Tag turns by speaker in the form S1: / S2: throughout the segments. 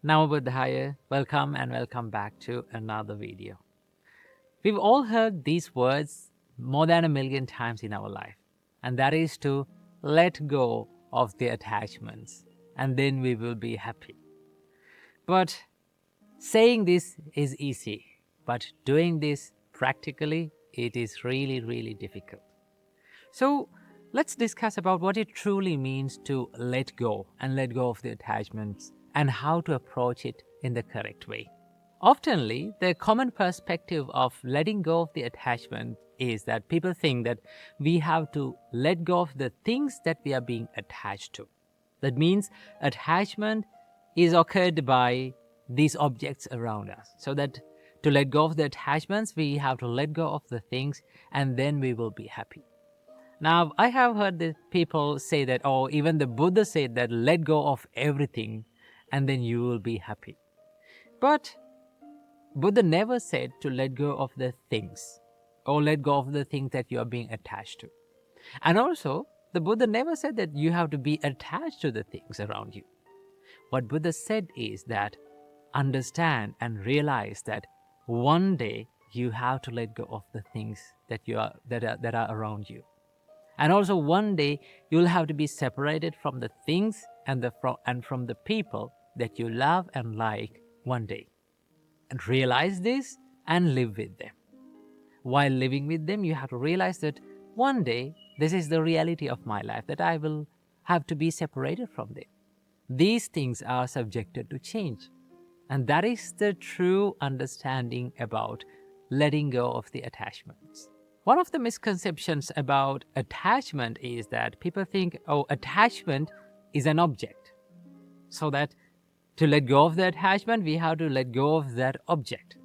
S1: Namo Buddhaya, welcome and welcome back to another video. We've all heard these words more than 1,000,000 times in our life, and that is to let go of the attachments, and then we will be happy. But saying this is easy, but doing this practically, it is really, really difficult. So let's discuss about what it truly means to let go and let go of the attachments and how to approach it in the correct way. Oftenly, the common perspective of letting go of the attachment is that people think that we have to let go of the things that we are being attached to. That means attachment is occurred by these objects around us. So that to let go of the attachments, we have to let go of the things and then we will be happy. Now, I have heard the people say that, oh, even the Buddha said that let go of everything and then you will be happy. But Buddha never said to let go of the things or let go of the things that you are being attached to. And also, the Buddha never said that you have to be attached to the things around you. What Buddha said is that understand and realize that one day you have to let go of the things that are around you. And also one day you'll have to be separated from the things and from the people that you love and like one day. And realize this and live with them. While living with them, you have to realize that one day this is the reality of my life, that I will have to be separated from them. These things are subjected to change. And that is the true understanding about letting go of the attachments. One of the misconceptions about attachment is that people think, oh, attachment is an object. So that to let go of the attachment, we have to let go of that object.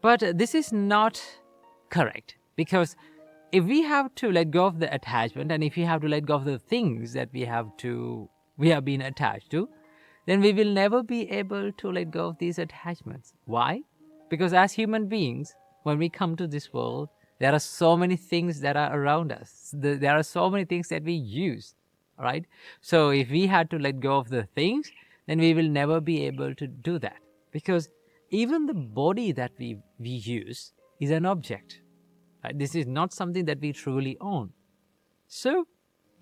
S1: But this is not correct, because if we have to let go of the attachment and if we have to let go of the things that we have been attached to, then we will never be able to let go of these attachments. Why? Because as human beings, when we come to this world, there are so many things that are around us. There are so many things that we use, right? So if we had to let go of the things, then we will never be able to do that. Because even the body that we use is an object. Right? This is not something that we truly own. So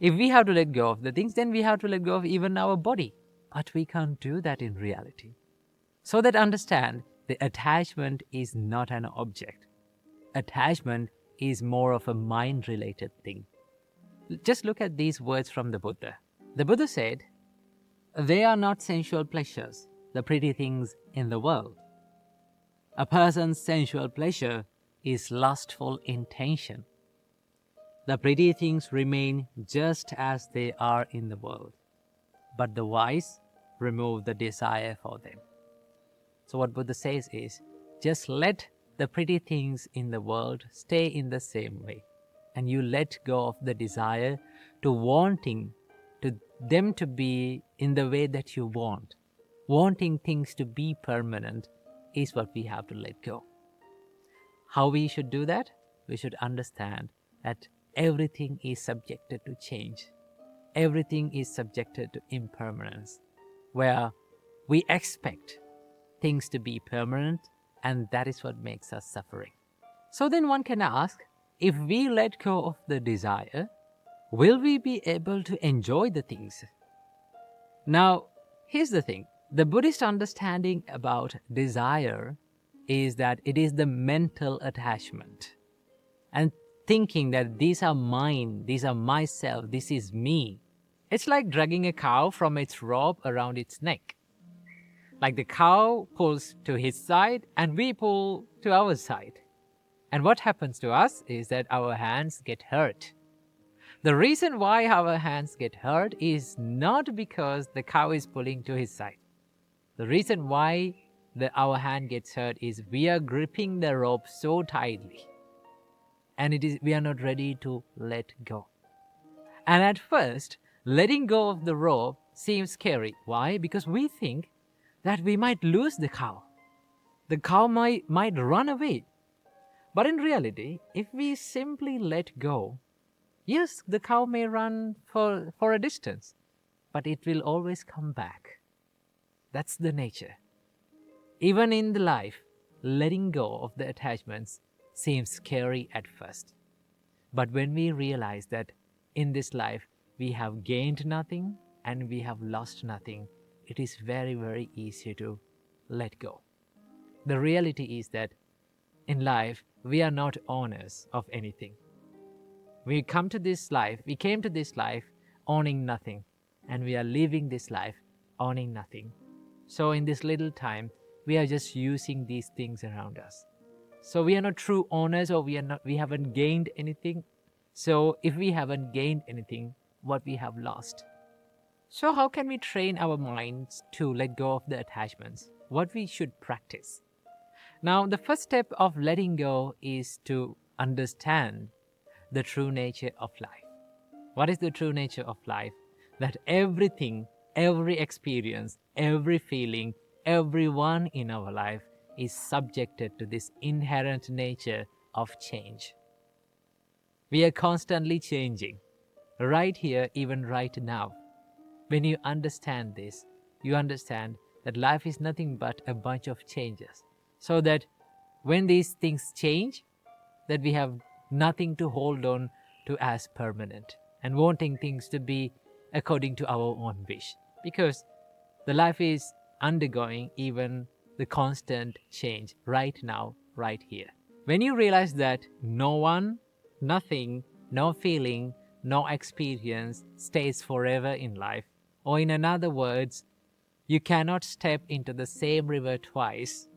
S1: if we have to let go of the things, then we have to let go of even our body. But we can't do that in reality. So that understand, the attachment is not an object. Attachment is more of a mind-related thing. Just look at these words from the Buddha. The Buddha said, "They are not sensual pleasures, the pretty things in the world. A person's sensual pleasure is lustful intention. The pretty things remain just as they are in the world, but the wise remove the desire for them." So what Buddha says is, just let the pretty things in the world stay in the same way, and you let go of the desire to wanting to them to be in the way that you want. Wanting things to be permanent is what we have to let go. How we should do that? We should understand that everything is subjected to change. Everything is subjected to impermanence, where we expect things to be permanent, and that is what makes us suffering. So then one can ask, if we let go of the desire, will we be able to enjoy the things? Now, here's the thing. The Buddhist understanding about desire is that it is the mental attachment. And thinking that these are mine, these are myself, this is me. It's like dragging a cow from its rope around its neck. Like the cow pulls to his side and we pull to our side. And what happens to us is that our hands get hurt. The reason why our hands get hurt is not because the cow is pulling to his side. The reason why our hand gets hurt is we are gripping the rope so tightly, and we are not ready to let go. And at first, letting go of the rope seems scary. Why? Because we think that we might lose the cow. The cow might run away. But in reality, if we simply let go, yes, the cow may run for a distance, but it will always come back. That's the nature. Even in the life, letting go of the attachments seems scary at first. But when we realize that in this life we have gained nothing and we have lost nothing, it is very, very easy to let go. The reality is that in life, we are not owners of anything. We came to this life owning nothing, and we are living this life owning nothing. So in this little time, we are just using these things around us. So we are not true owners, or we haven't gained anything. So if we haven't gained anything, what we have lost? So how can we train our minds to let go of the attachments? What we should practice? Now, the first step of letting go is to understand the true nature of life. What is the true nature of life? That everything, every experience, every feeling, everyone in our life is subjected to this inherent nature of change. We are constantly changing, right here, even right now. When you understand this, you understand that life is nothing but a bunch of changes. So that when these things change, that we have nothing to hold on to as permanent and wanting things to be according to our own wish. Because the life is undergoing even the constant change right now, right here. When you realize that no one, nothing, no feeling, no experience stays forever in life, or in other words, you cannot step into the same river twice,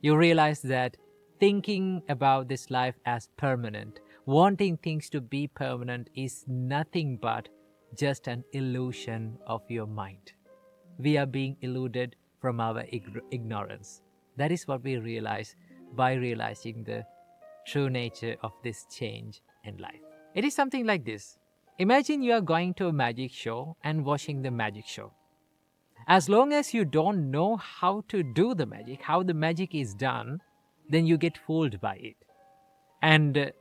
S1: you realize that thinking about this life as permanent, wanting things to be permanent, is nothing but just an illusion of your mind. We are being eluded from our ignorance. That is what we realize by realizing the true nature of this change in life. It is something like this. Imagine you are going to a magic show and watching the magic show. As long as you don't know how to do the magic, how the magic is done, then you get fooled by it. And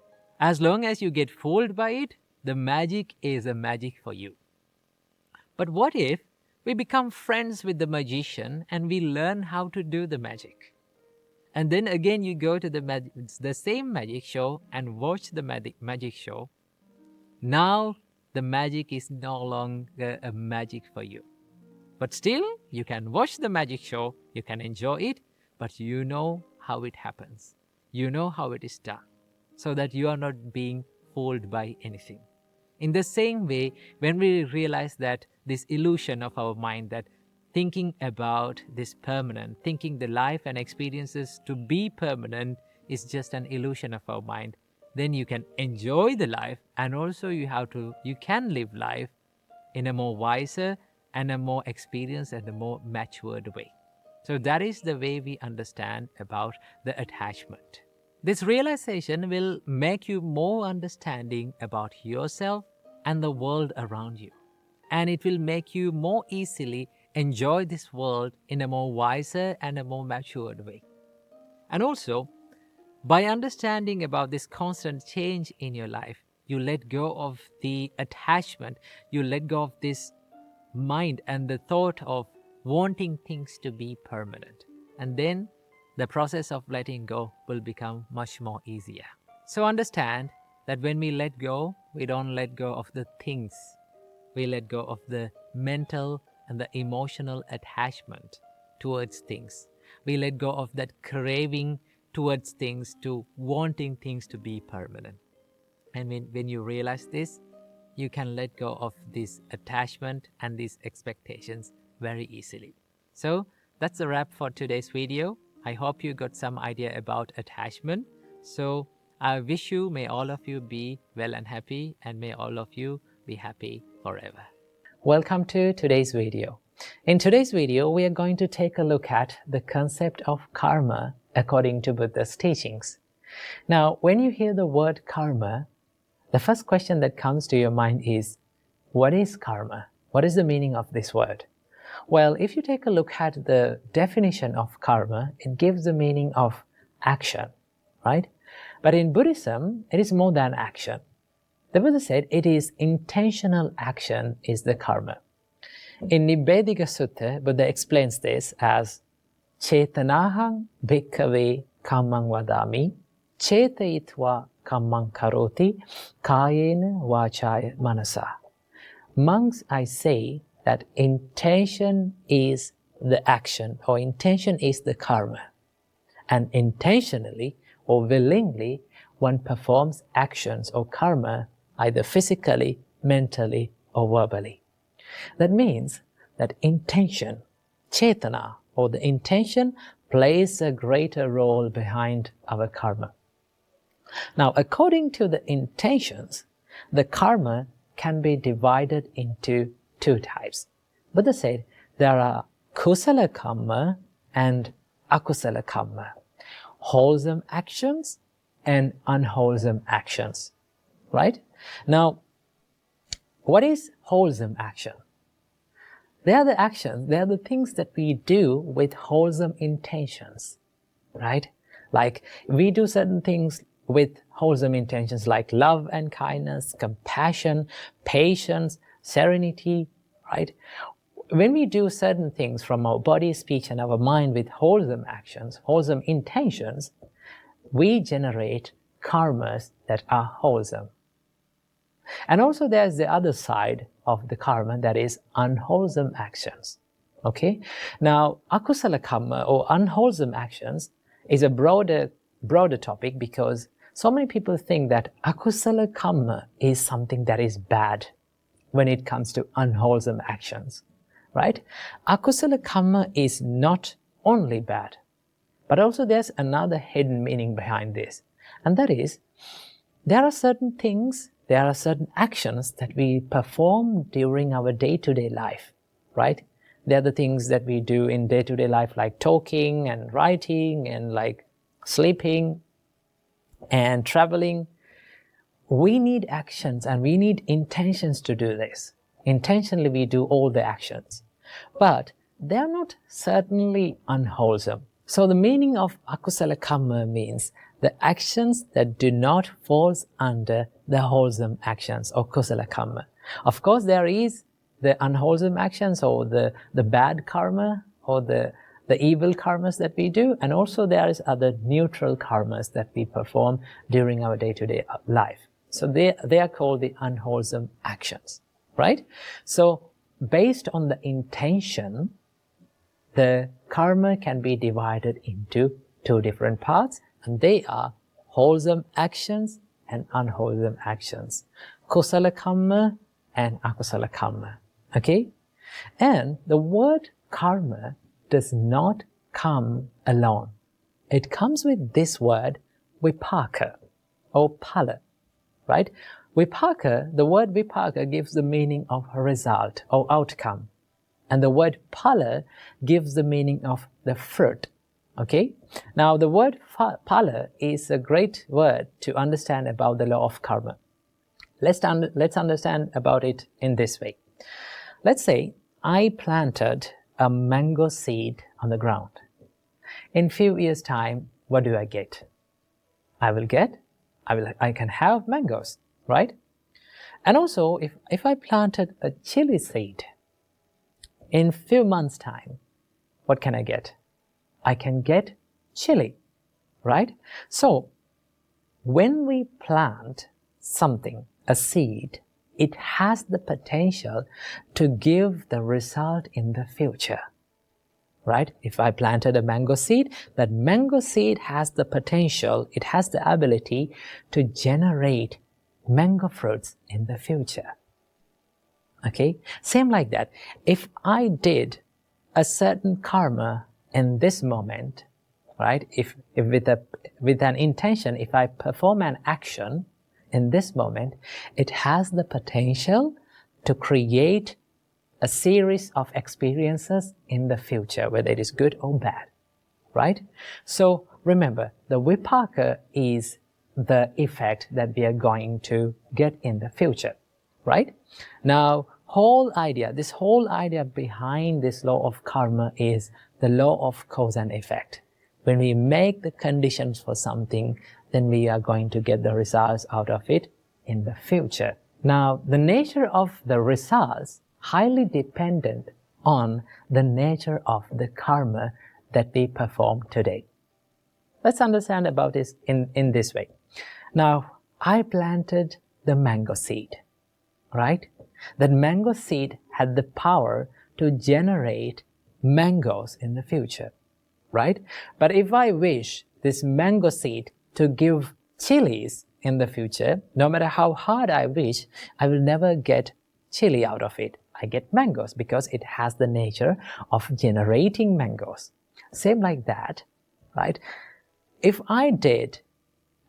S1: as long as you get fooled by it, the magic is a magic for you. But what if we become friends with the magician and we learn how to do the magic? And then again you go to the same magic show and watch the magic show. Now the magic is no longer a magic for you. But still, you can watch the magic show, you can enjoy it, but you know how it happens. You know how it is done, so that you are not being fooled by anything. In the same way, when we realize that this illusion of our mind, that thinking about this permanent, thinking the life and experiences to be permanent is just an illusion of our mind, then you can enjoy the life, and also you can live life in a more wiser and a more experienced and a more matured way. So that is the way we understand about the attachment. This realization will make you more understanding about yourself and the world around you. And it will make you more easily enjoy this world in a more wiser and a more matured way. And also, by understanding about this constant change in your life, you let go of the attachment, you let go of this mind and the thought of wanting things to be permanent. And then the process of letting go will become much more easier. So understand that when we let go, we don't let go of the things. We let go of the mental and the emotional attachment towards things. We let go of that craving towards things, to wanting things to be permanent. And when you realize this, you can let go of this attachment and these expectations very easily. So that's a wrap for today's video. I hope you got some idea about attachment. So I wish you, may all of you be well and happy, and may all of you be happy forever. Welcome to today's video. In today's video, we are going to take a look at the concept of karma according to Buddha's teachings. Now, when you hear the word karma, the first question that comes to your mind is, what is karma? What is the meaning of this word? Well, if you take a look at the definition of karma, it gives the meaning of action, right? But in Buddhism, it is more than action. The Buddha said it is intentional action is the karma. In Nibbedika Sutta, Buddha explains this as Chetanahang bhikkhave kammang vadami, chetayitva kammang karoti, kayena vachaya manasa. Monks, I say that intention is the action, or intention is the karma. And intentionally or willingly, one performs actions or karma either physically, mentally, or verbally. That means that intention, chetana, or the intention, plays a greater role behind our karma. Now, according to the intentions, the karma can be divided into two types. Buddha said there are kusala karma and akusala karma, wholesome actions and unwholesome actions, right? Now, what is wholesome action? They are the actions, they are the things that we do with wholesome intentions, right? Like we do certain things with wholesome intentions like love and kindness, compassion, patience, serenity, right? When we do certain things from our body, speech, and our mind with wholesome actions, wholesome intentions, we generate karmas that are wholesome. And also there's the other side of the karma, that is unwholesome actions. Okay? Now, akusala karma or unwholesome actions is a broader topic, because so many people think that akusala karma is something that is bad when it comes to unwholesome actions, right? Akusala karma is not only bad, but also there's another hidden meaning behind this. And that is, there are certain things, there are certain actions that we perform during our day-to-day life, right? They're the things that we do in day-to-day life, like talking and writing and like sleeping and traveling. We need actions and we need intentions to do this. Intentionally we do all the actions. But they're not certainly unwholesome. So the meaning of akusala karma means the actions that do not fall under the wholesome actions or kusala karma. Of course, there is the unwholesome actions or the bad karma or the evil karmas that we do, and also there is other neutral karmas that we perform during our day-to-day life. So they are called the unwholesome actions, right? So based on the intention, the karma can be divided into two different parts, and they are wholesome actions and unwholesome actions. Kusala karma and akusala karma. Okay? And the word karma does not come alone. It comes with this word vipaka or phala, right? Vipaka, the word vipaka gives the meaning of result or outcome. And the word phala gives the meaning of the fruit. Okay? Now the word phala is a great word to understand about the law of karma. Let's understand about it in this way. Let's say I planted a mango seed on the ground. In few years' time, what do I get? I can have mangoes, right? And also, if I planted a chili seed, in few months' time, what can I get? I can get chili, right? So, when we plant something, a seed, it has the potential to give the result in the future, right? If I planted a mango seed, that mango seed has the potential, it has the ability to generate mango fruits in the future. Okay? Same like that. If I did a certain karma in this moment, right? If with an intention, if I perform an action in this moment, it has the potential to create a series of experiences in the future, whether it is good or bad, right? So remember, the vipaka is the effect that we are going to get in the future, right? Now, this whole idea behind this law of karma is the law of cause and effect. When we make the conditions for something, then we are going to get the results out of it in the future. Now, the nature of the results, highly dependent on the nature of the karma that we perform today. Let's understand about this in this way. Now, I planted the mango seed, right? That mango seed had the power to generate mangoes in the future, right? But if I wish this mango seed to give chilies in the future, no matter how hard I wish, I will never get chili out of it. I get mangoes because it has the nature of generating mangoes. Same like that, right? If I did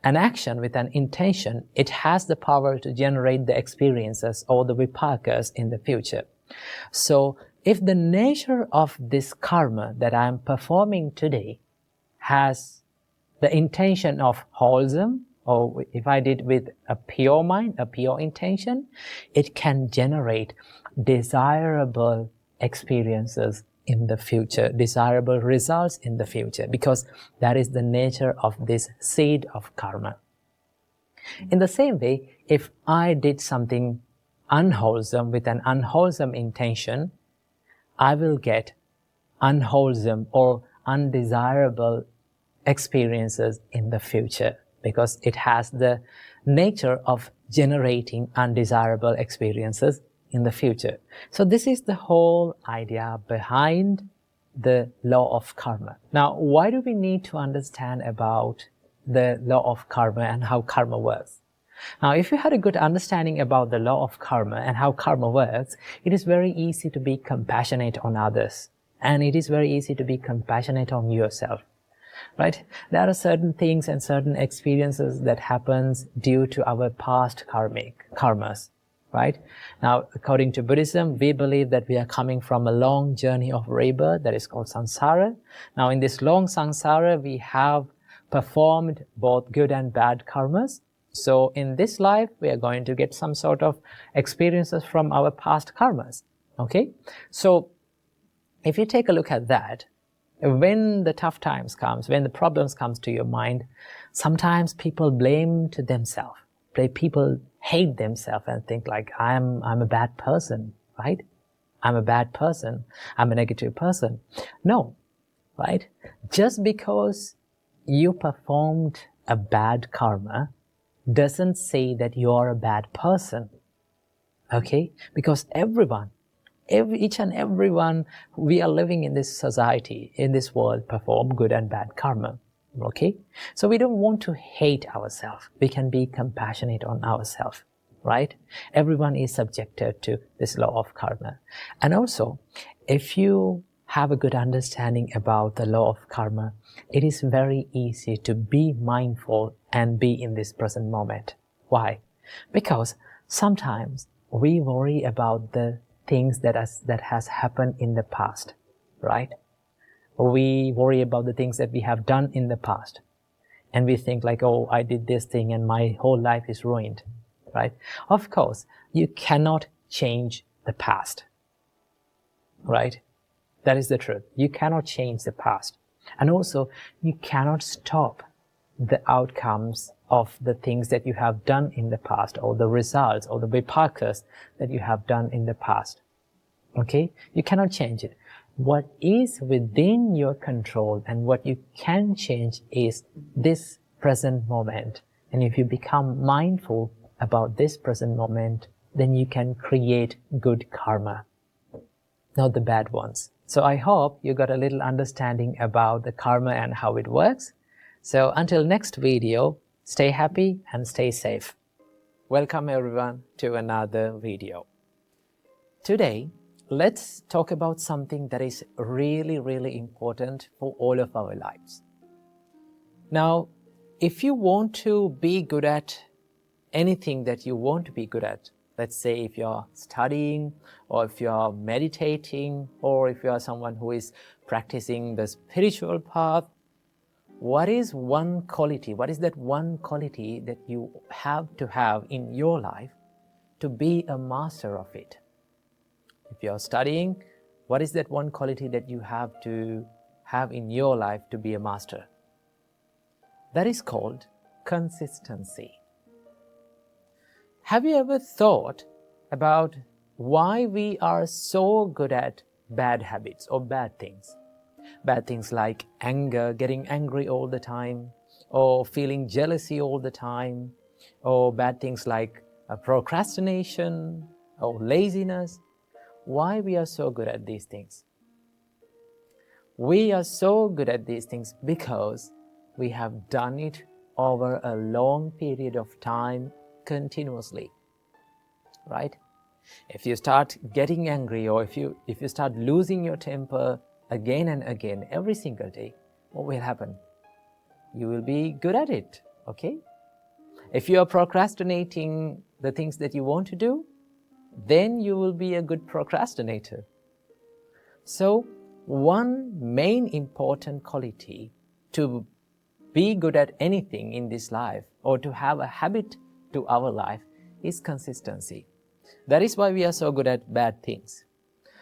S1: an action with an intention, it has the power to generate the experiences or the vipakas in the future. So if the nature of this karma that I am performing today has the intention of wholesome, or if I did with a pure mind, a pure intention, it can generate desirable experiences in the future, desirable results in the future, because that is the nature of this seed of karma. In the same way, if I did something unwholesome with an unwholesome intention, I will get unwholesome or undesirable experiences in the future, because it has the nature of generating undesirable experiences in the future. So this is the whole idea behind the law of karma. Now, why do we need to understand about the law of karma and how karma works? Now, if you had a good understanding about the law of karma and how karma works, it is very easy to be compassionate on others. And it is very easy to be compassionate on yourself. Right? There are certain things and certain experiences that happens due to our past karmas. Right? Now, according to Buddhism, we believe that we are coming from a long journey of rebirth that is called samsara. Now, in this long samsara, we have performed both good and bad karmas. So, in this life, we are going to get some sort of experiences from our past karmas. Okay? So, if you take a look at that, when the tough times comes, when the problems comes to your mind, sometimes people blame to themselves. People hate themselves and think like, I'm a bad person, right? I'm a bad person. I'm a negative person. No, right? Just because you performed a bad karma doesn't say that you're a bad person. Okay? Because each and everyone, we are living in this society, in this world, perform good and bad karma. Okay? So we don't want to hate ourselves. We can be compassionate on ourselves, right? Everyone is subjected to this law of karma. And also, if you have a good understanding about the law of karma, it is very easy to be mindful and be in this present moment. Why? Because sometimes we worry about the things that has happened in the past, right? We worry about the things that we have done in the past. And we think like, oh, I did this thing and my whole life is ruined, right? Of course, you cannot change the past, right? That is the truth. You cannot change the past. And also, you cannot stop the outcomes of the things that you have done in the past, or the results or the vipakas that you have done in the past. Okay? You cannot change it. What is within your control and what you can change is this present moment. And if you become mindful about this present moment, then you can create good karma, not the bad ones. So I hope you got a little understanding about the karma and how it works. So until next video, stay happy and stay safe. Welcome everyone to another video. Today, let's talk about something that is really, really important for all of our lives. Now, if you want to be good at anything that you want to be good at, let's say if you're studying, or if you're meditating, or if you are someone who is practicing the spiritual path, what is one quality? What is that one quality that you have to have in your life to be a master of it? If you're studying, what is that one quality that you have to have in your life to be a master? That is called consistency. Have you ever thought about why we are so good at bad habits or bad things. Bad things like anger, getting angry all the time, or feeling jealousy all the time, or bad things like procrastination or laziness. Why we are so good at these things? We are so good at these things because we have done it over a long period of time continuously, right? If you start getting angry, or if you start losing your temper again and again every single day, what will happen? You will be good at it, okay? If you are procrastinating the things that you want to do, then you will be a good procrastinator. So, one main important quality to be good at anything in this life, or to have a habit to our life, is consistency. That is why we are so good at bad things.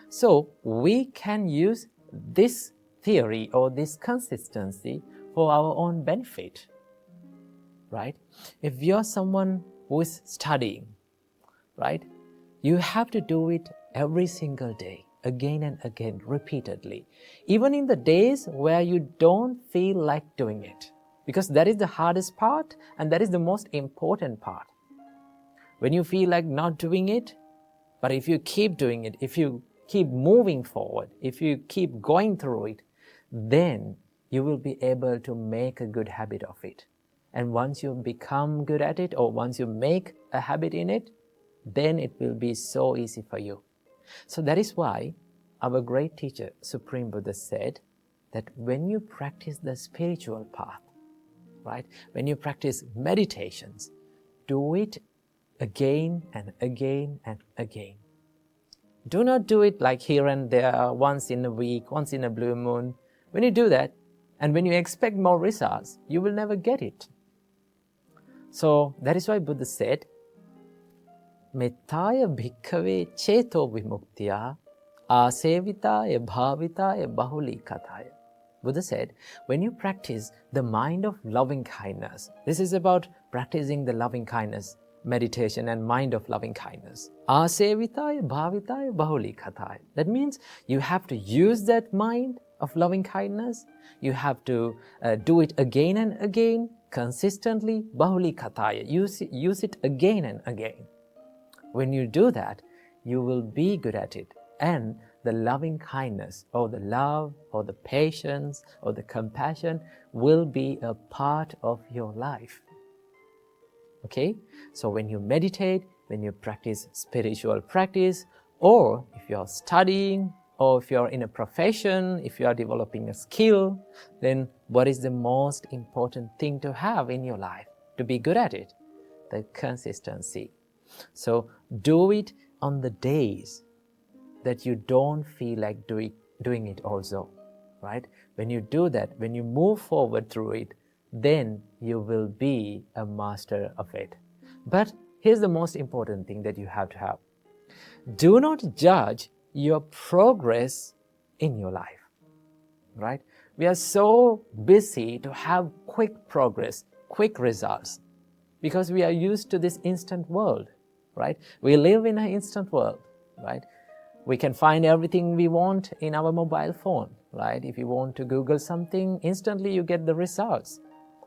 S1: So we can use this theory or this consistency for our own benefit, right? If you're someone who is studying, right, you have to do it every single day, again and again, repeatedly, even in the days where you don't feel like doing it, because that is the hardest part and that is the most important part. When you feel like not doing it, but if you keep doing it, if you keep moving forward, if you keep going through it, then you will be able to make a good habit of it. And once you become good at it, or once you make a habit in it, then it will be so easy for you. So that is why our great teacher, Supreme Buddha, said that when you practice the spiritual path, right, when you practice meditations, do it again and again and again. Do not do it like here and there, once in a week, once in a blue moon. When you do that, and when you expect more results, you will never get it. So that is why Buddha said, Mettaya bhikkhave cheto vimuktya asevitaya bhavitaya bahuli kataya. Buddha said, when you practice the mind of loving kindness, this is about practicing the loving kindness, meditation and mind of loving kindness. Asevitaya bhavitaya bahuli kataya. That means you have to use that mind of loving kindness. You have to do it again and again, consistently, bahuli kataya. Use it again and again. When you do that, you will be good at it. And the loving kindness, or the love, or the patience, or the compassion will be a part of your life. Okay? So when you meditate, when you practice spiritual practice, or if you're studying, or if you're in a profession, if you are developing a skill, then what is the most important thing to have in your life to be good at it? The consistency. So do it on the days that you don't feel like doing it also, right? When you do that, when you move forward through it, then you will be a master of it. But here's the most important thing that you have to have. Do not judge your progress in your life, right? We are so busy to have quick progress, quick results, because we are used to this instant world, right? We live in an instant world, right? We can find everything we want in our mobile phone, right? If you want to Google something, instantly you get the results.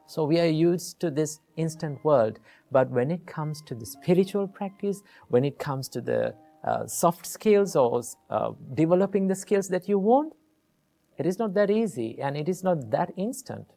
S1: So we are used to this instant world. But when it comes to the spiritual practice, when it comes to the soft skills or developing the skills that you want, it is not that easy and it is not that instant.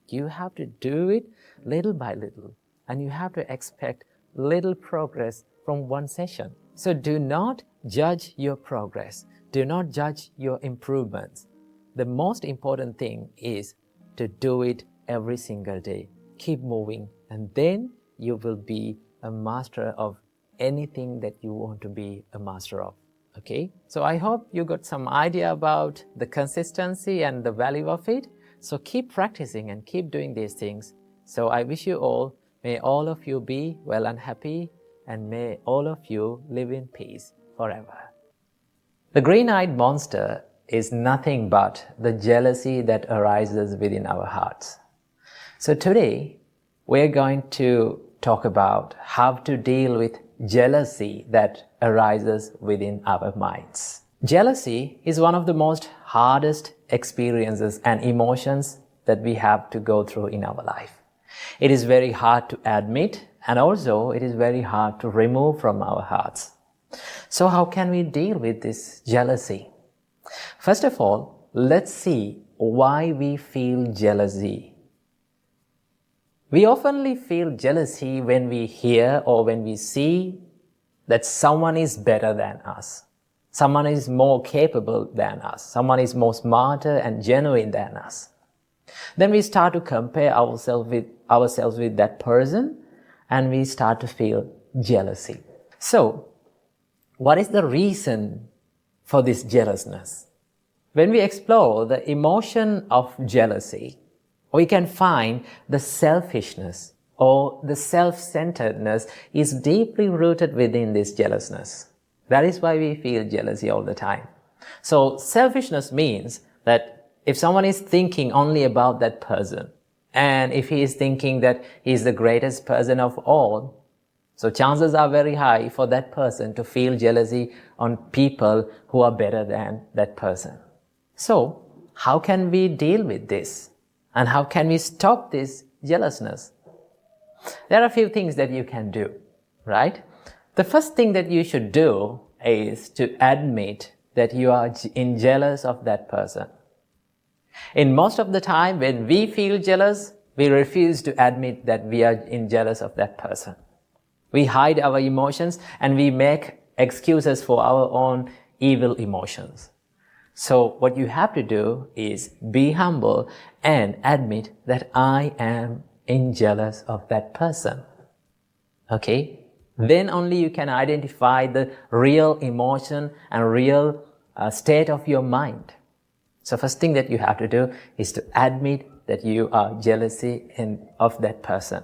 S1: You have to do it little by little, and you have to expect little progress from one session. So do not judge your progress. Do not judge your improvements. The most important thing is to do it every single day. Keep moving, and then you will be a master of anything that you want to be a master of. Okay? So I hope you got some idea about the consistency and the value of it. So keep practicing and keep doing these things. So I wish you all, may all of you be well and happy, and may all of you live in peace forever. The green-eyed monster is nothing but the jealousy that arises within our hearts. So today, we're going to talk about how to deal with jealousy that arises within our minds. Jealousy is one of the most hardest experiences and emotions that we have to go through in our life. It is very hard to admit, and also it is very hard to remove from our hearts. So how can we deal with this jealousy? First of all, let's see why we feel jealousy. We often feel jealousy when we hear or when we see that someone is better than us. Someone is more capable than us. Someone is more smarter and genuine than us. Then we start to compare ourselves with that person, and we start to feel jealousy. So, what is the reason for this jealousness? When we explore the emotion of jealousy, we can find the selfishness or the self-centeredness is deeply rooted within this jealousness. That is why we feel jealousy all the time. So selfishness means that if someone is thinking only about that person, and if he is thinking that he is the greatest person of all, so chances are very high for that person to feel jealousy on people who are better than that person. So, how can we deal with this? And how can we stop this jealousness? There are a few things that you can do, right? The first thing that you should do is to admit that you are jealous of that person. In most of the time, when we feel jealous, we refuse to admit that we are jealous of that person. We hide our emotions and we make excuses for our own evil emotions. So what you have to do is be humble and admit that I am jealous of that person. Okay? Then only you can identify the real emotion and real state of your mind. So first thing that you have to do is to admit that you are jealousy of that person.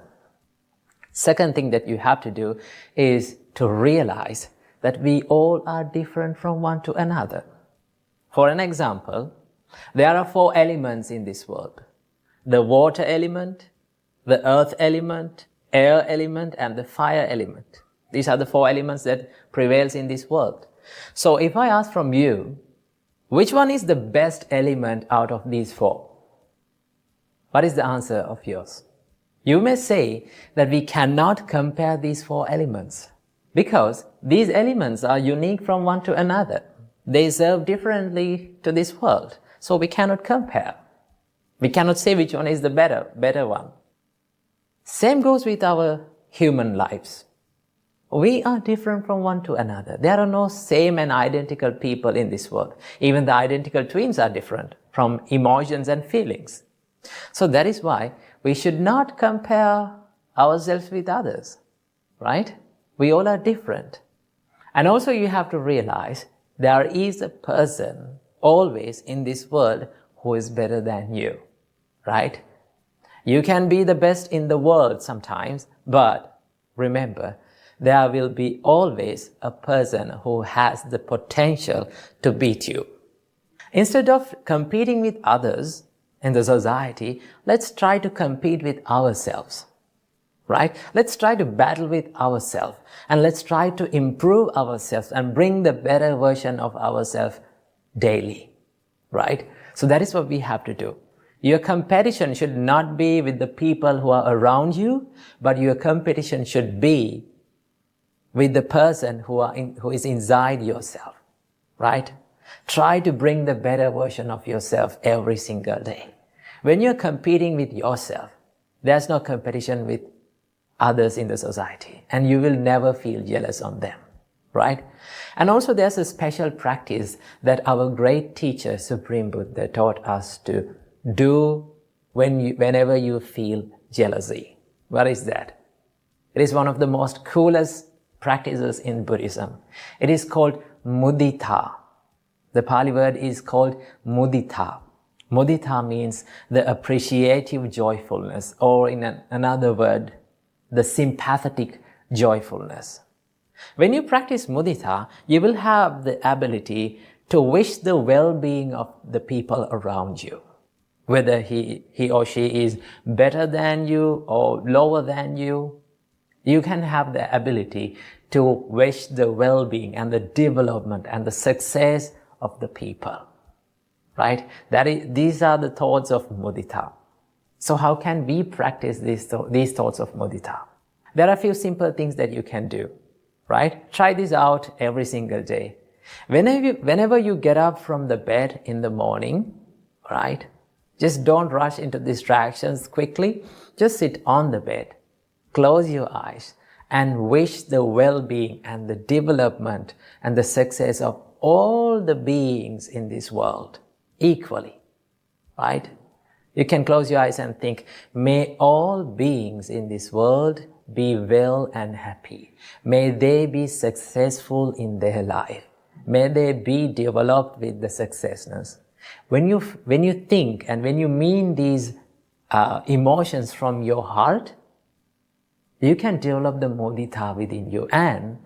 S1: Second thing that you have to do is to realize that we all are different from one to another. For an example, there are 4 elements in this world. The water element, the earth element, air element, and the fire element. These are the 4 elements that prevails in this world. So if I ask from you, which one is the best element out of these 4? What is the answer of yours? You may say that we cannot compare these 4 elements because these elements are unique from one to another. They serve differently to this world, so we cannot compare. We cannot say which one is the better one. Same goes with our human lives. We are different from one to another. There are no same and identical people in this world. Even the identical twins are different from emotions and feelings. So that is why we should not compare ourselves with others, right? We all are different. And also you have to realize there is a person always in this world who is better than you, right? You can be the best in the world sometimes, but remember, there will be always a person who has the potential to beat you. Instead of competing with others in the society, let's try to compete with ourselves, right? Let's try to battle with ourselves and let's try to improve ourselves and bring the better version of ourselves daily, right? So that is what we have to do. Your competition should not be with the people who are around you, but your competition should be with the person who is inside yourself, right? Try to bring the better version of yourself every single day. When you're competing with yourself, there's no competition with others in the society, and you will never feel jealous on them, right? And also there's a special practice that our great teacher, Supreme Buddha, taught us to do whenever you feel jealousy. What is that? It is one of the most coolest practices in Buddhism. It is called mudita. The Pali word is called mudita. Mudita means the appreciative joyfulness, or in another word, the sympathetic joyfulness. When you practice mudita, you will have the ability to wish the well-being of the people around you. Whether he or she is better than you or lower than you, You can have the ability to wish the well-being and the development and the success of the people, right? These are the thoughts of mudita. So how can we practice these thoughts of mudita? There are a few simple things that you can do, right? Try this out every single day. Whenever you get up from the bed in the morning, right? Just don't rush into distractions quickly. Just sit on the bed, close your eyes, and wish the well-being and the development and the success of all the beings in this world equally, right? You can close your eyes and think, may all beings in this world be well and happy. May they be successful in their life. May they be developed with the successness. When you think and when you mean these emotions from your heart, you can develop the mudita within you. And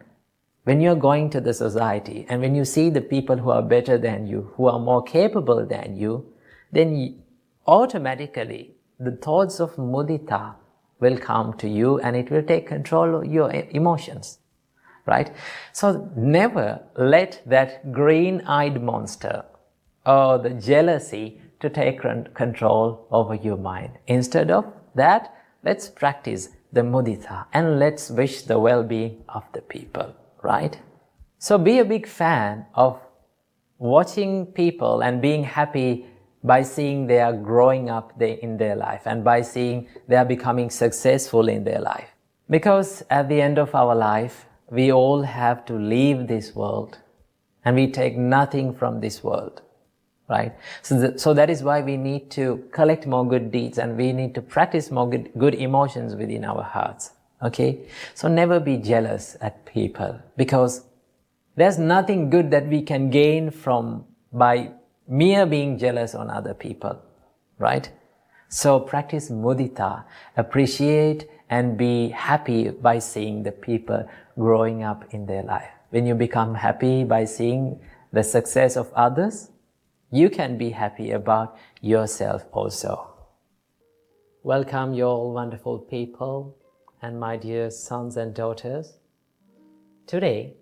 S1: when you're going to the society and when you see the people who are better than you, who are more capable than you, then automatically the thoughts of mudita will come to you and it will take control of your emotions, right? So never let that green-eyed monster or the jealousy to take control over your mind. Instead of that, let's practice the mudita and let's wish the well-being of the people, right? So be a big fan of watching people and being happy by seeing they are growing up in their life and by seeing they are becoming successful in their life. Because at the end of our life, we all have to leave this world and we take nothing from this world, right? So that is why we need to collect more good deeds and we need to practice more good emotions within our hearts, okay? So never be jealous at people because there's nothing good that we can gain by mere being jealous on other people, right? So practice mudita, appreciate and be happy by seeing the people growing up in their life. When you become happy by seeing the success of others, you can be happy about yourself also. Welcome, you all wonderful people and my dear sons and daughters. Today,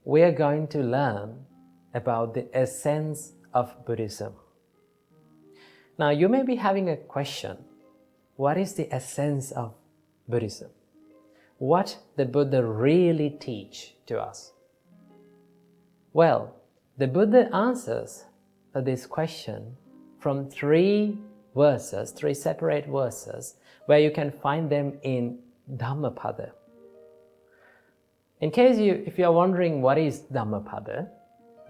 S1: we are going to learn about the essence of Buddhism. Now, you may be having a question. What is the essence of Buddhism? What the Buddha really teach to us? Well, the Buddha answers this question from three separate verses, where you can find them in Dhammapada. In case if you are wondering what is Dhammapada,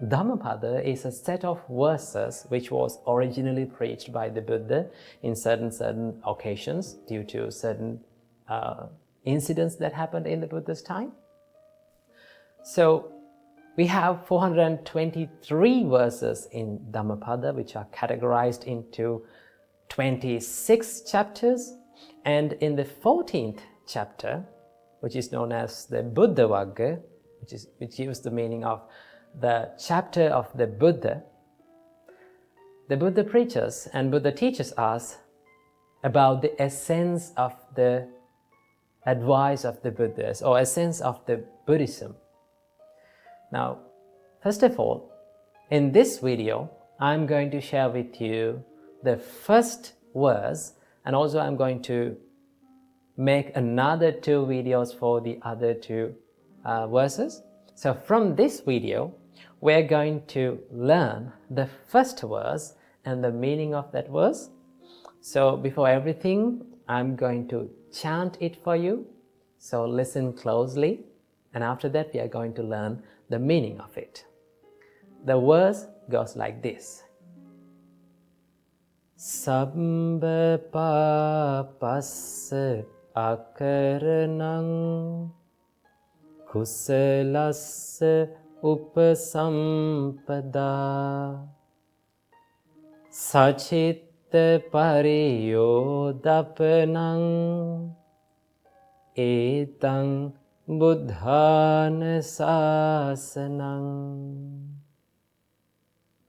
S1: Dhammapada is a set of verses which was originally preached by the Buddha in certain occasions due to certain incidents that happened in the Buddha's time. So we have 423 verses in Dhammapada which are categorized into 26 chapters, and in the 14th chapter, which is known as the Buddha Vagga, which gives the meaning of the chapter of the Buddha preaches and Buddha teaches us about the essence of the advice of the Buddhas or essence of the Buddhism. Now, first of all, in this video, I'm going to share with you the first verse, and also I'm going to make another 2 videos for the other 2 verses. So from this video, we're going to learn the first verse and the meaning of that verse. So before everything, I'm going to chant it for you. So listen closely, and after that we are going to learn the meaning of it. The verse goes like this. Sambha papassa akaranang kusalassa upasampada sachitta pariyodapanang etang buddhana sasanang.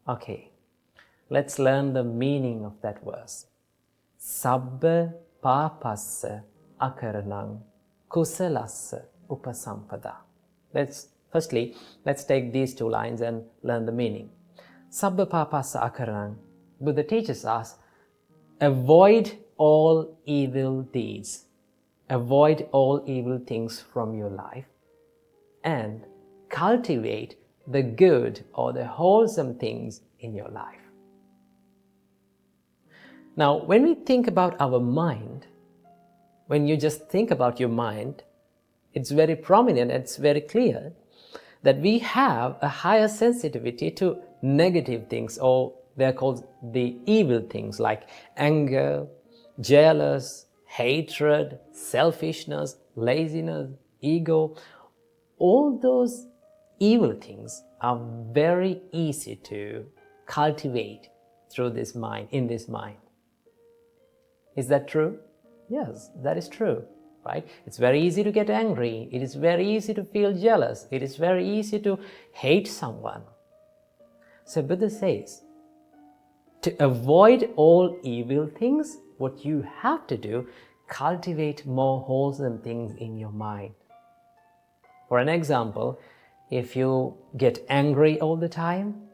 S1: Okay, let's learn the meaning of that verse. Sabbha papassa akaranang
S2: kusalassa upasampada. Let's take these two lines and learn the meaning. Sabba papasa akaranam. Buddha teaches us, avoid all evil deeds. Avoid all evil things from your life and cultivate the good or the wholesome things in your life. Now, when we think about our mind, when you just think about your mind, it's very prominent, it's very clear that we have a higher sensitivity to negative things, or they're called the evil things like anger, jealous, hatred, selfishness, laziness, ego. All those evil things are very easy to cultivate through this mind, in this mind. Is that true? Yes, that is true, right? It's very easy to get angry. It is very easy to feel jealous. It is very easy to hate someone. So Buddha says, to avoid all evil things, what you have to do, cultivate more wholesome things in your mind. For an example, if you get angry all the time,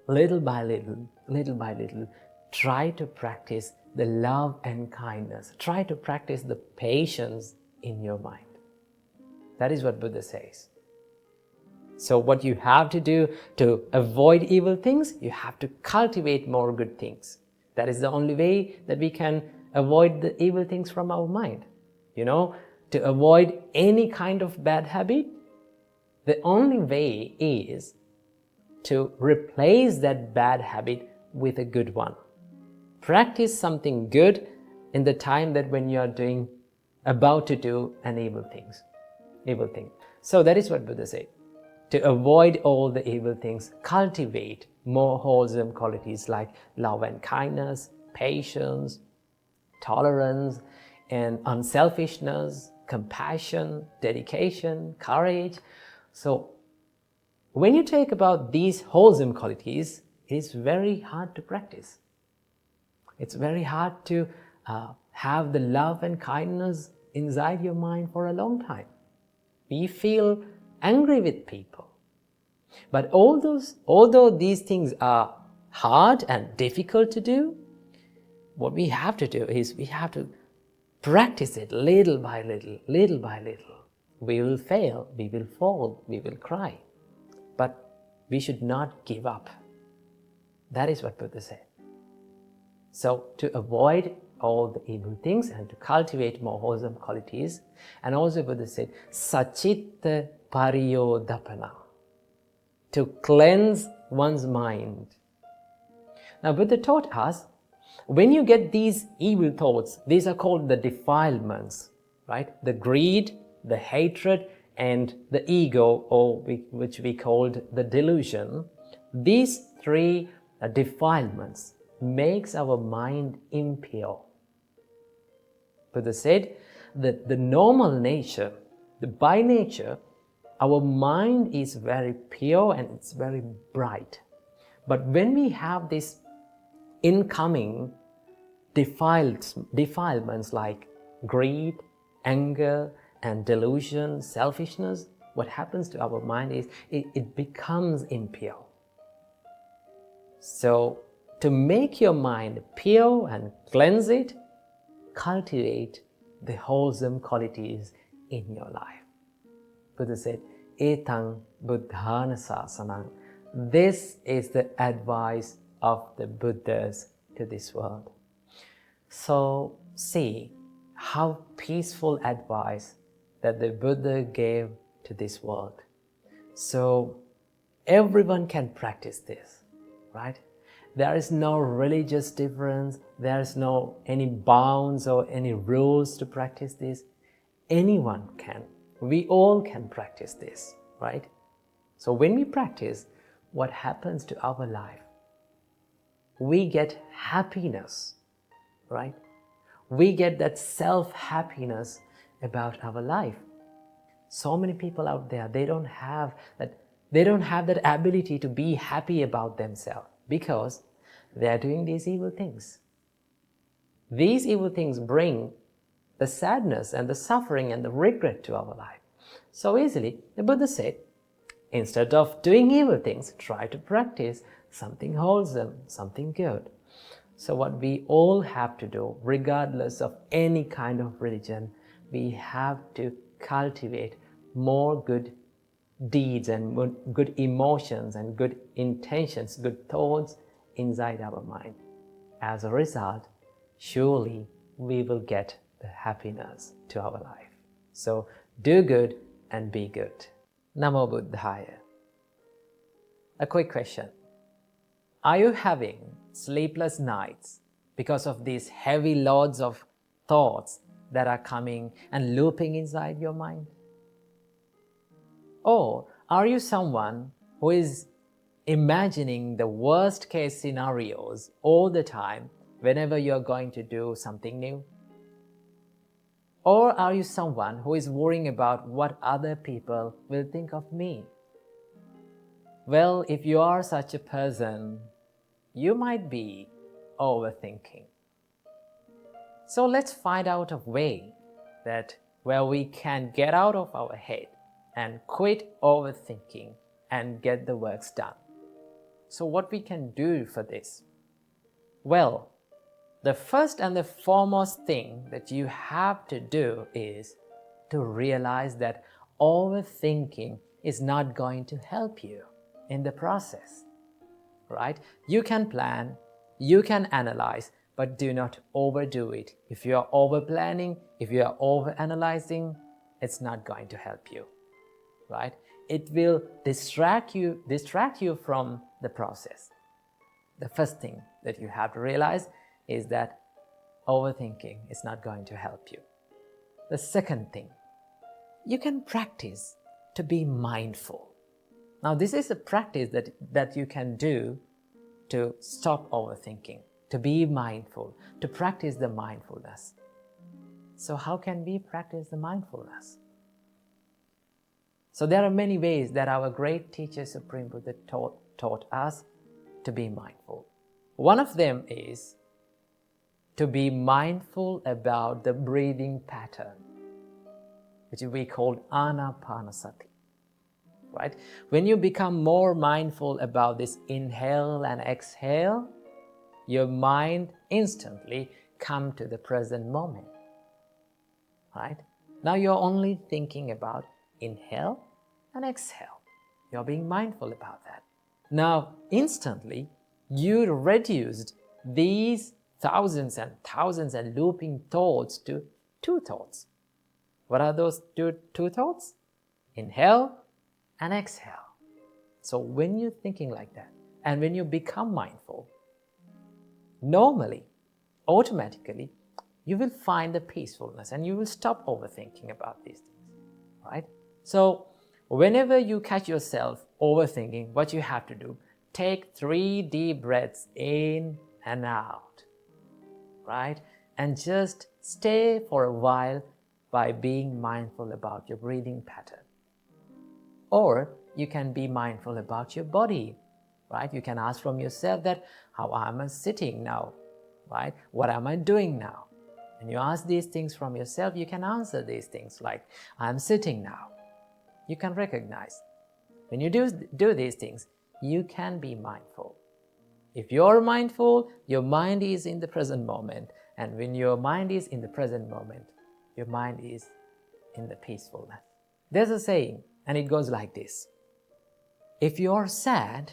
S2: little by little, try to practice the love and kindness. Try to practice the patience in your mind. That is what Buddha says. So what you have to do to avoid evil things, you have to cultivate more good things. That is the only way that we can avoid the evil things from our mind. To avoid any kind of bad habit, the only way is to replace that bad habit with a good one. Practice something good in the time that when you are about to do an evil thing. So that is what Buddha said. To avoid all the evil things, cultivate more wholesome qualities like love and kindness, patience, tolerance, and unselfishness, compassion, dedication, courage. So when you take about these wholesome qualities, it is very hard to practice. It's very hard to have the love and kindness inside your mind for a long time. We feel angry with people. But although these things are hard and difficult to do, what we have to do is we have to practice it little by little. We will fail, we will fall, we will cry. But we should not give up. That is what Buddha said. So to avoid all the evil things and to cultivate more wholesome qualities, and also Buddha said, sachitta pariyodapana, to cleanse one's mind. Now Buddha taught us, when you get these evil thoughts, these are called the defilements, right? The greed, the hatred, and the ego, or which we called the delusion. These three defilements makes our mind impure. Buddha said that the normal nature, by nature, our mind is very pure and it's very bright. But when we have this incoming defilements like greed, anger, and delusion, selfishness, what happens to our mind is it becomes impure. So to make your mind pure and cleanse it, cultivate the wholesome qualities in your life. Buddha said, Etang Buddhana Sasanang. This is the advice of the Buddhas to this world. So see how peaceful advice that the Buddha gave to this world. So everyone can practice this, right? There is no religious difference. There is no any bounds or any rules to practice this. Anyone can. We all can practice this, right? So when we practice, what happens to our life? We get happiness, right? We get that self-happiness about our life. So many people out there, they don't have that ability to be happy about themselves because they are doing these evil things. These evil things bring the sadness and the suffering and the regret to our life so easily. The Buddha said, instead of doing evil things, try to practice something wholesome, something good. So what we all have to do, regardless of any kind of religion, we have to cultivate more good deeds and good emotions and good intentions, good thoughts inside our mind. As a result, surely we will get the happiness to our life. So do good and be good. Namo Buddhaya. A quick question. Are you having sleepless nights because of these heavy loads of thoughts that are coming and looping inside your mind? Or are you someone who is imagining the worst case scenarios all the time whenever you're going to do something new? Or are you someone who is worrying about what other people will think of me? Well, if you are such a person, you might be overthinking. So let's find out a way that where we can get out of our head and quit overthinking and get the works done. So what we can do for this? Well, the first and the foremost thing that you have to do is to realize that overthinking is not going to help you in the process, right? You can plan, you can analyze, but do not overdo it. If you are over-planning, if you are over-analyzing, it's not going to help you, right? It will distract you from the process. The first thing that you have to realize is that overthinking is not going to help you. The second thing, you can practice to be mindful. Now, this is a practice that you can do to stop overthinking, to be mindful, to practice the mindfulness. So how can we practice the mindfulness? So there are many ways that our great teacher Supreme Buddha taught us to be mindful. One of them is to be mindful about the breathing pattern, which we call anapanasati, right? When you become more mindful about this inhale and exhale, your mind instantly comes to the present moment, right? Now you're only thinking about inhale and exhale. You're being mindful about that. Now, instantly, you reduced these thousands and thousands and looping thoughts to two thoughts. What are those two thoughts? Inhale and exhale. So when you're thinking like that, and when you become mindful, normally, automatically, you will find the peacefulness and you will stop overthinking about these things, right? So whenever you catch yourself overthinking, what you have to do, take 3 deep breaths in and out, right? And just stay for a while by being mindful about your breathing pattern. Or you can be mindful about your body, right? You can ask from yourself that, how am I sitting now, right? What am I doing now? When you ask these things from yourself, you can answer these things like, I'm sitting now. You can recognize. When you do these things, you can be mindful. If you're mindful, your mind is in the present moment. And when your mind is in the present moment, your mind is in the peacefulness. There's a saying, and it goes like this. If you're sad,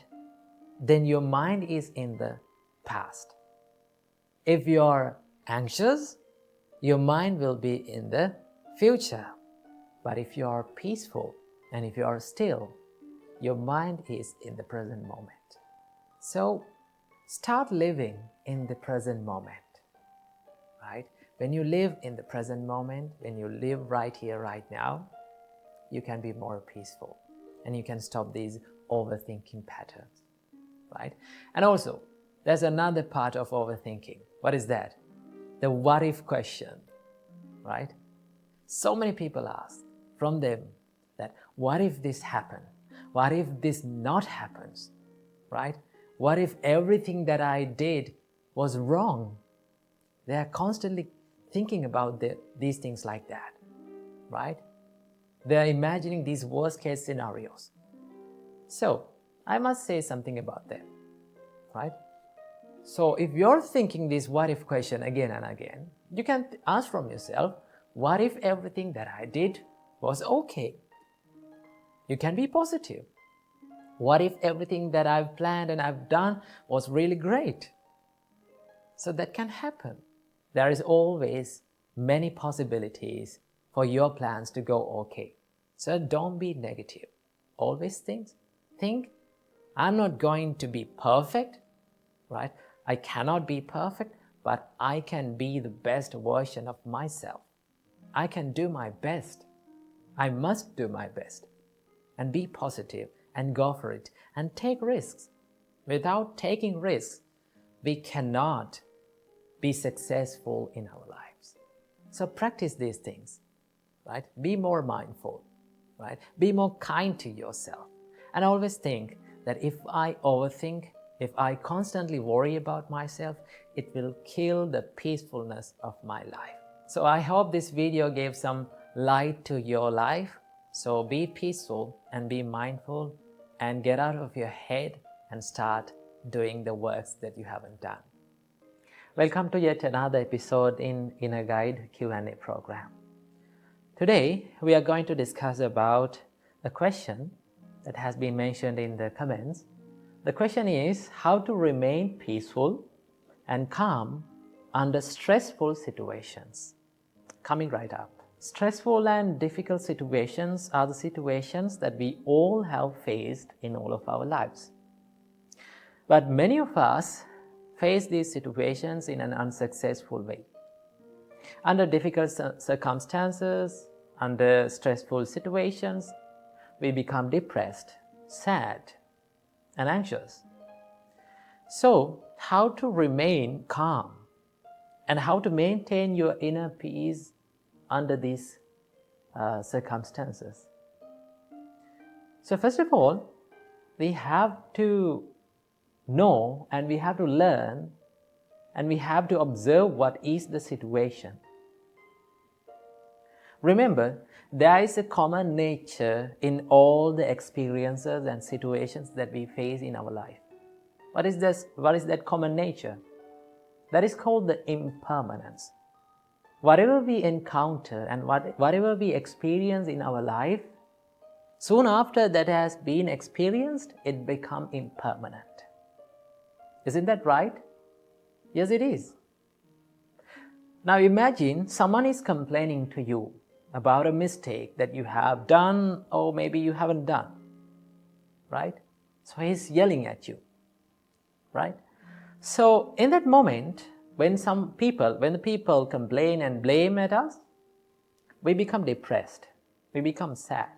S2: then your mind is in the past. If you're anxious, your mind will be in the future. But if you are peaceful and if you are still, your mind is in the present moment. So start living in the present moment, right? When you live in the present moment, when you live right here, right now, you can be more peaceful and you can stop these overthinking patterns, right? And also, there's another part of overthinking. What is that? The what if question, right? So many people ask from them that, what if this happened? What if this not happens, right? What if everything that I did was wrong? They are constantly thinking about these things like that, right? They are imagining these worst case scenarios. So I must say something about them, right? So if you're thinking this what if question again and again, you can ask from yourself, what if everything that I did was okay? You can be positive. What if everything that I've planned and I've done was really great? So that can happen. There is always many possibilities for your plans to go okay. So don't be negative. Always think, I'm not going to be perfect, right? I cannot be perfect, but I can be the best version of myself. I can do my best. I must do my best. And be positive and go for it and take risks. Without taking risks, we cannot be successful in our lives. So practice these things, right? Be more mindful, right? Be more kind to yourself. And always think that if I overthink, if I constantly worry about myself, it will kill the peacefulness of my life. So I hope this video gave some light to your life. So be peaceful and be mindful and get out of your head and start doing the works that you haven't done. Welcome to yet another episode in Inner Guide Q&A program. Today we are going to discuss about a question that has been mentioned in the comments. The question is how to remain peaceful and calm under stressful situations. Coming right up. Stressful and difficult situations are the situations that we all have faced in all of our lives. But many of us face these situations in an unsuccessful way. Under difficult circumstances, under stressful situations, we become depressed, sad, and anxious. So, how to remain calm and how to maintain your inner peace under these circumstances? So first of all, we have to know and we have to learn and we have to observe what is the situation. Remember, there is a common nature in all the experiences and situations that we face in our life. What is this? What is that common nature? That is called the impermanence. Whatever we encounter and whatever we experience in our life, soon after that has been experienced, it becomes impermanent. Isn't that right? Yes, it is. Now imagine someone is complaining to you about a mistake that you have done or maybe you haven't done, right? So he's yelling at you, right? So in that moment, when the people complain and blame at us, we become depressed, we become sad.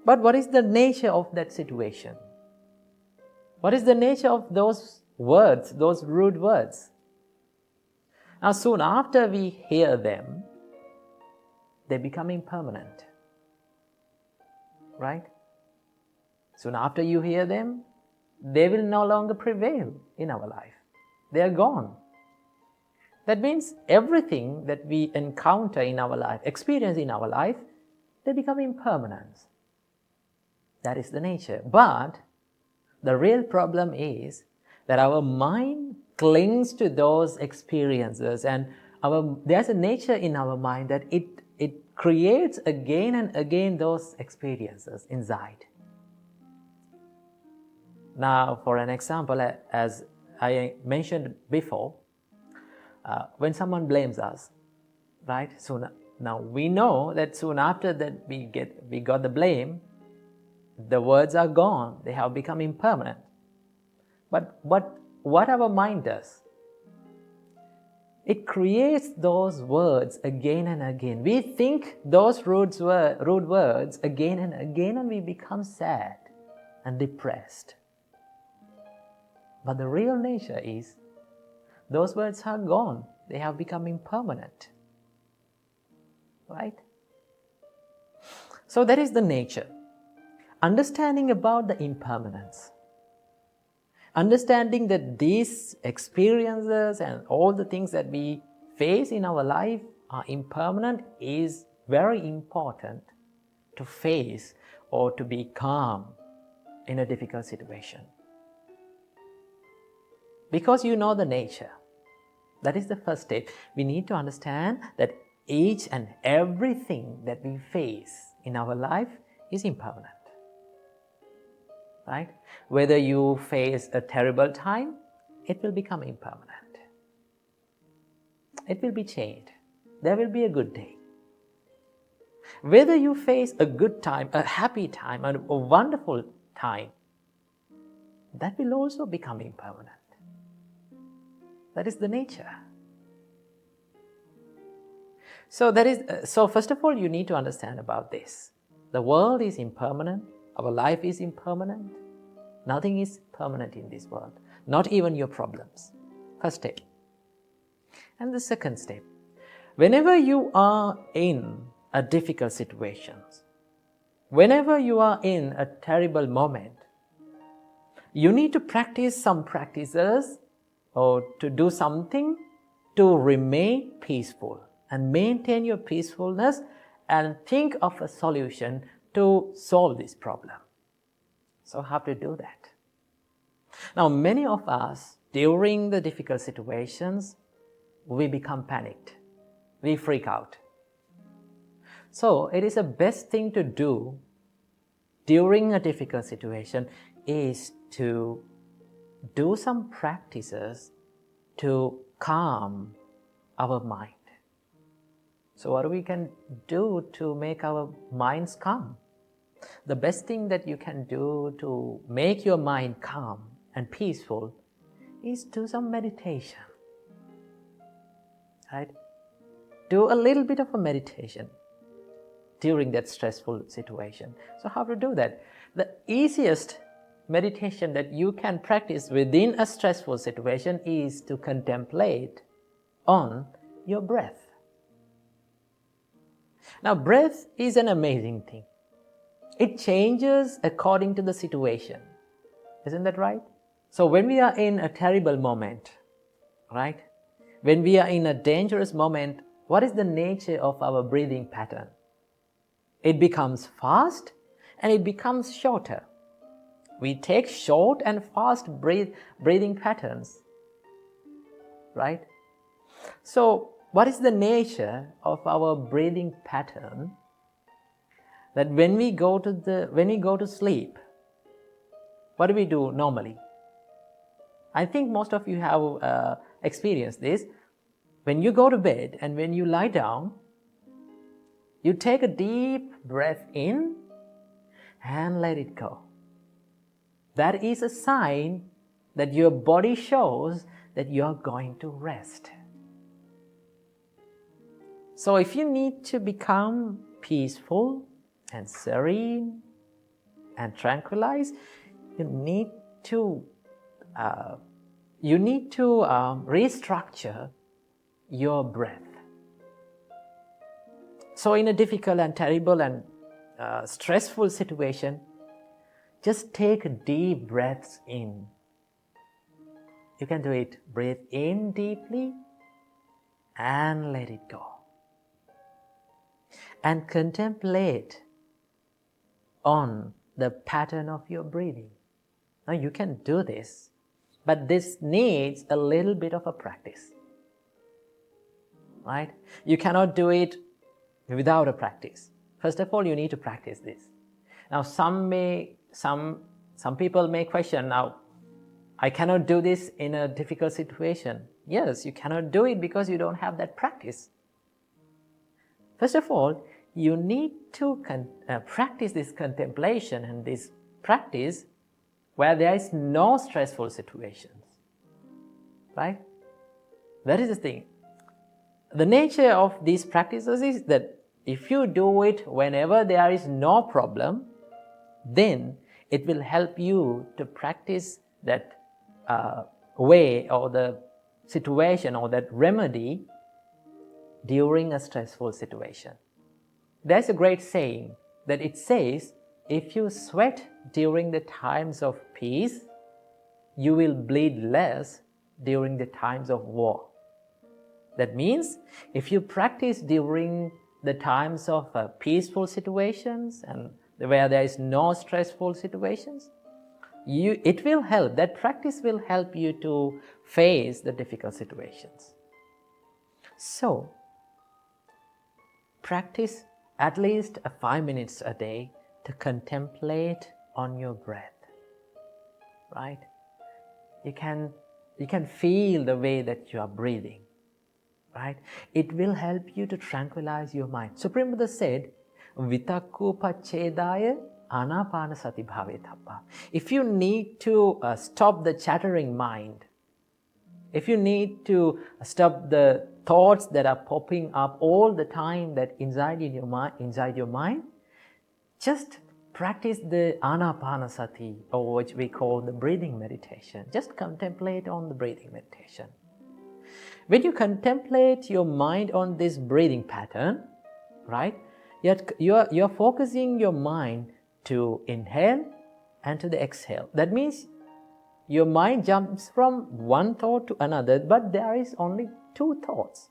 S2: But what is the nature of that situation? What is the nature of those words, those rude words? Now soon after we hear them, they become impermanent, right? Soon after you hear them, they will no longer prevail in our life. They are gone. That means everything that we encounter in our life, experience in our life, they become impermanent. That is the nature. But the real problem is that our mind clings to those experiences and there's a nature in our mind that it creates again and again those experiences inside. Now, for an example, as I mentioned before, when someone blames us, right? Now we know that soon after that we got the blame, the words are gone. They have become impermanent. But what our mind does, it creates those words again and again. We think those rude words again and again, and we become sad and depressed. But the real nature is, those words are gone. They have become impermanent. Right? So that is the nature. Understanding about the impermanence. Understanding that these experiences and all the things that we phase in our life are impermanent is very important to face or to be calm in a difficult situation. Because you know the nature. That is the first step. We need to understand that each and everything that we face in our life is impermanent. Right? Whether you face a terrible time, it will become impermanent. It will be changed. There will be a good day. Whether you face a good time, a happy time, a wonderful time, that will also become impermanent. That is the nature. So first of all, you need to understand about this. The world is impermanent. Our life is impermanent. Nothing is permanent in this world. Not even your problems. First step. And the second step. Whenever you are in a difficult situation, whenever you are in a terrible moment, you need to practice some practices or to do something to remain peaceful and maintain your peacefulness and think of a solution to solve this problem. So how to do that? Now, many of us, during the difficult situations, we become panicked. We freak out. So it is the best thing to do during a difficult situation is to do some practices to calm our mind. So what we can do to make our minds calm? The best thing that you can do to make your mind calm and peaceful is do some meditation. Right? Do a little bit of a meditation during that stressful situation. So how to do that? The easiest meditation that you can practice within a stressful situation is to contemplate on your breath. Now, breath is an amazing thing. It changes according to the situation. Isn't that right? So when we are in a terrible moment, right? When we are in a dangerous moment, what is the nature of our breathing pattern? It becomes fast and it becomes shorter. We take short and fast breathing patterns, right? So what is the nature of our breathing pattern? That when we go to sleep, what do we do normally? I think most of you have experienced this. When you go to bed and when you lie down, you take a deep breath in and let it go. That is a sign that your body shows that you are going to rest. So if you need to become peaceful and serene and tranquilized, you need to restructure your breath. So in a difficult and terrible and stressful situation, just take deep breaths in. You can do it. Breathe in deeply and let it go. And contemplate on the pattern of your breathing. Now you can do this, but this needs a little bit of a practice. Right? You cannot do it without a practice. First of all, you need to practice this. Now some people may question, now I cannot do this in a difficult situation. Yes, you cannot do it because you don't have that practice. First of all, you need to practice this contemplation and this practice where there is no stressful situations. Right? That is the thing. The nature of these practices is that if you do it whenever there is no problem, then it will help you to practice that way or the situation or that remedy during a stressful situation. There's a great saying that it says, if you sweat during the times of peace, you will bleed less during the times of war. That means if you practice during the times of peaceful situations and where there is no stressful situations, it will help, that practice will help you to face the difficult situations. So, practice at least 5 minutes a day to contemplate on your breath, right? You can feel the way that you are breathing, right? It will help you to tranquilize your mind. Supreme Buddha said, Vitakku pachedaya anapana sati bhavetappa. If you need to stop the chattering mind, if you need to stop the thoughts that are popping up all the time that inside your mind, just practice the anapanasati, or which we call the breathing meditation. Just contemplate on the breathing meditation. When you contemplate your mind on this breathing pattern, right, you're focusing your mind to inhale and to the exhale. That means your mind jumps from one thought to another, but there is only two thoughts: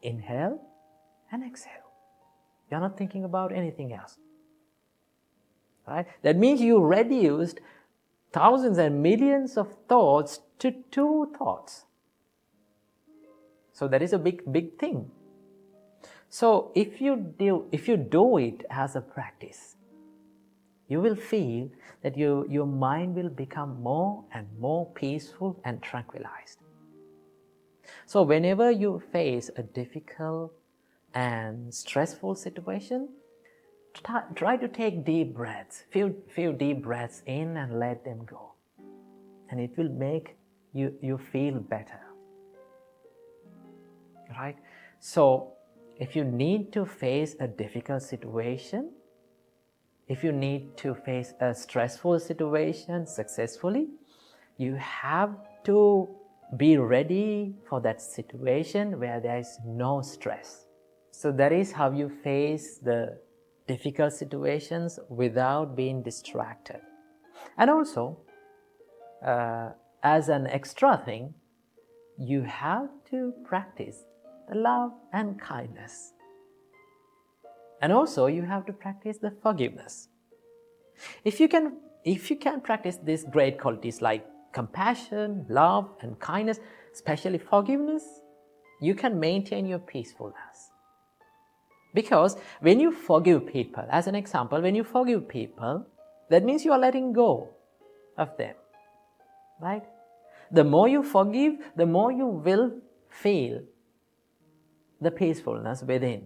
S2: inhale and exhale. You're not thinking about anything else, right? That means you reduced thousands and millions of thoughts to two thoughts. So that is a big thing. So if you do it as a practice, you will feel that your mind will become more and more peaceful and tranquilized. So whenever you face a difficult and stressful situation, try to take deep breaths, few deep breaths in and let them go. And it will make you feel better. Right? So if you need to face a difficult situation, if you need to face a stressful situation successfully, you have to be ready for that situation where there is no stress. So that is how you face the difficult situations without being distracted. And also, as an extra thing, you have to practice the love and kindness. And also you have to practice the forgiveness. If you can practice these great qualities like compassion, love and kindness, especially forgiveness, you can maintain your peacefulness. Because when you forgive people, as an example, when you forgive people, that means you are letting go of them, right? The more you forgive, the more you will feel the peacefulness within.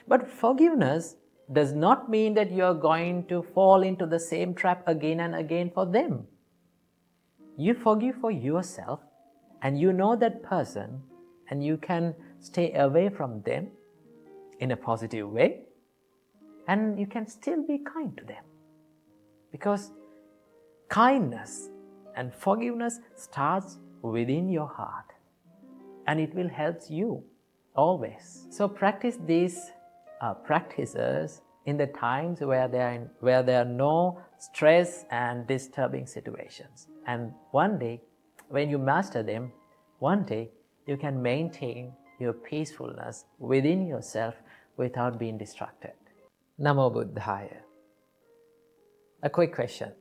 S2: But forgiveness does not mean that you are going to fall into the same trap again and again for them. You forgive for yourself, and you know that person, and you can stay away from them in a positive way, and you can still be kind to them. Because kindness and forgiveness starts within your heart, and it will help you always. So practice these practices in the times where there are no stress and disturbing situations. And one day, when you master them, one day you can maintain your peacefulness within yourself without being distracted. Namo Buddhaya. A quick question.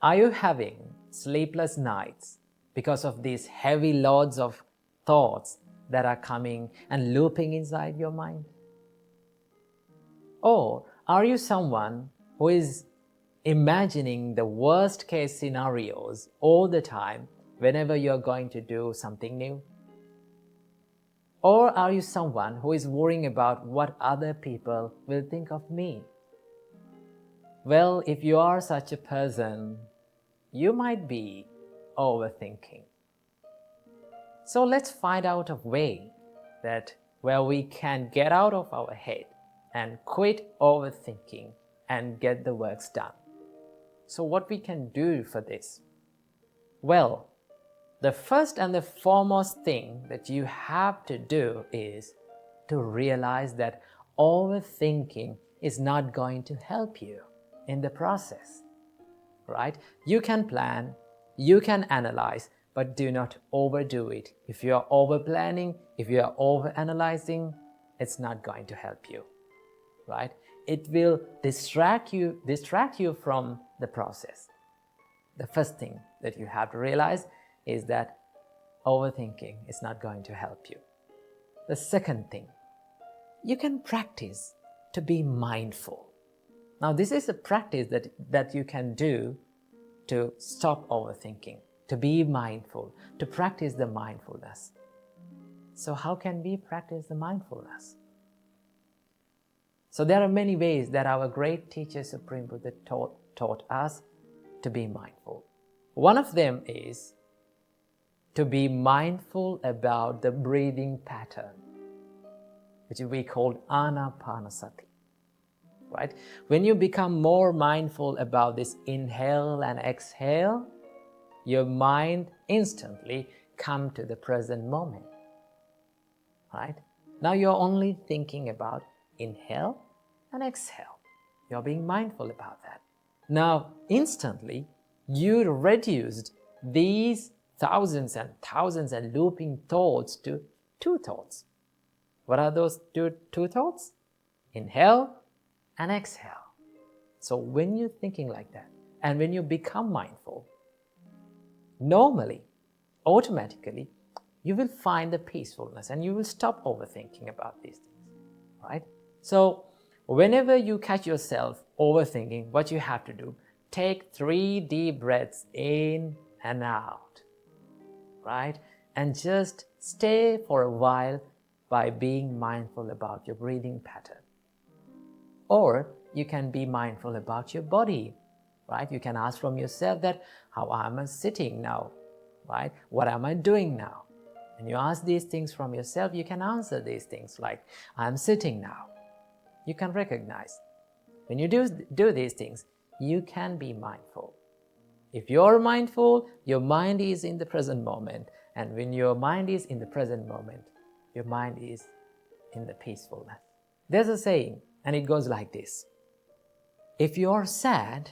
S2: Are you having sleepless nights because of these heavy loads of thoughts that are coming and looping inside your mind? Or are you someone who is imagining the worst case scenarios all the time whenever you're going to do something new? Or are you someone who is worrying about what other people will think of me? Well, if you are such a person, you might be overthinking. So let's find out a way where we can get out of our head and quit overthinking and get the works done. So what we can do for this? Well, the first and the foremost thing that you have to do is to realize that overthinking is not going to help you in the process, right? You can plan, you can analyze, but do not overdo it. If you are over planning, if you are over analyzing, it's not going to help you, right? It will distract you from the process. The first thing that you have to realize is that overthinking is not going to help you. The second thing, you can practice to be mindful. Now, this is a practice that you can do to stop overthinking, to be mindful, to practice the mindfulness. So how can we practice the mindfulness? So there are many ways that our great teacher Supreme Buddha taught us to be mindful. One of them is to be mindful about the breathing pattern, which we call anapanasati. Right? When you become more mindful about this inhale and exhale, your mind instantly comes to the present moment. Right? Now you're only thinking about inhale and exhale. You're being mindful about that. Now, instantly, you reduced these thousands and thousands and looping thoughts to two thoughts. What are those two thoughts? Inhale and exhale. So when you're thinking like that, and when you become mindful, normally, automatically, you will find the peacefulness and you will stop overthinking about these things, right? So whenever you catch yourself overthinking, what you have to do, take 3 deep breaths in and out, right? And just stay for a while by being mindful about your breathing pattern. Or you can be mindful about your body, right? You can ask from yourself that, how am I sitting now, right? What am I doing now? And you ask these things from yourself, you can answer these things like, I'm sitting now. You can recognize. When you do these things, you can be mindful. If you're mindful, your mind is in the present moment. And when your mind is in the present moment, your mind is in the peacefulness. There's a saying, and it goes like this. If you're sad,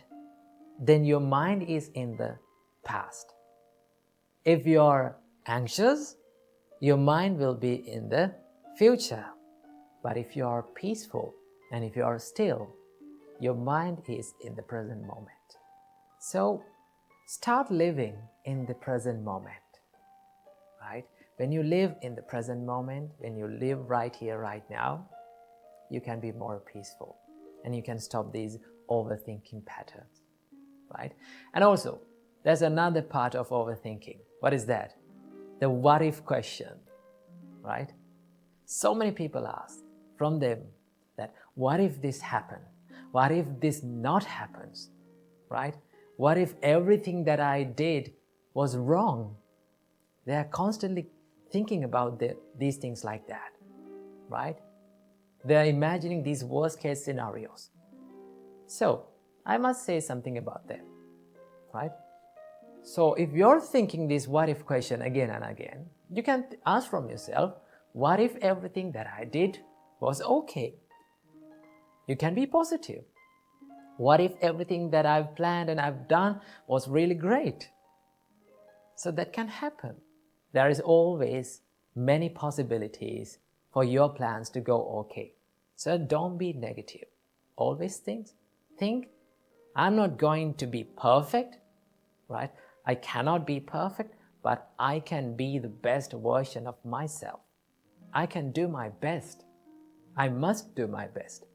S2: then your mind is in the past. If you're anxious, your mind will be in the future. But if you are peaceful and if you are still, your mind is in the present moment. So start living in the present moment, right? When you live in the present moment, when you live right here, right now, you can be more peaceful and you can stop these overthinking patterns, right? And also, there's another part of overthinking. What is that? The what if question, right? So many people ask from them that, what if this happened? What if this not happens, right? What if everything that I did was wrong? They are constantly thinking about these things like that, right? They are imagining these worst case scenarios. So, I must say something about them, right? So, if you're thinking this what if question again and again, you can ask from yourself, what if everything that I did was okay? You can be positive. What if everything that I've planned and I've done was really great? So that can happen. There is always many possibilities for your plans to go okay. So don't be negative. Always think, I'm not going to be perfect, right? I cannot be perfect, but I can be the best version of myself. I can do my best. I must do my best.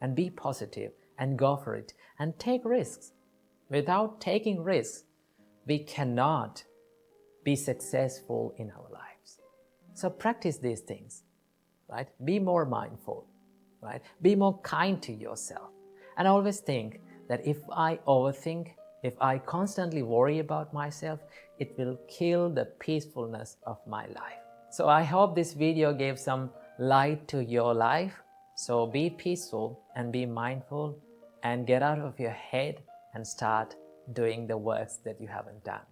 S2: And be positive and go for it and take risks. Without taking risks, we cannot be successful in our lives. So practice these things, right? Be more mindful, right? Be more kind to yourself. And always think that if I overthink, if I constantly worry about myself, it will kill the peacefulness of my life. So I hope this video gave some light to your life. So be peaceful and be mindful and get out of your head and start doing the works that you haven't done.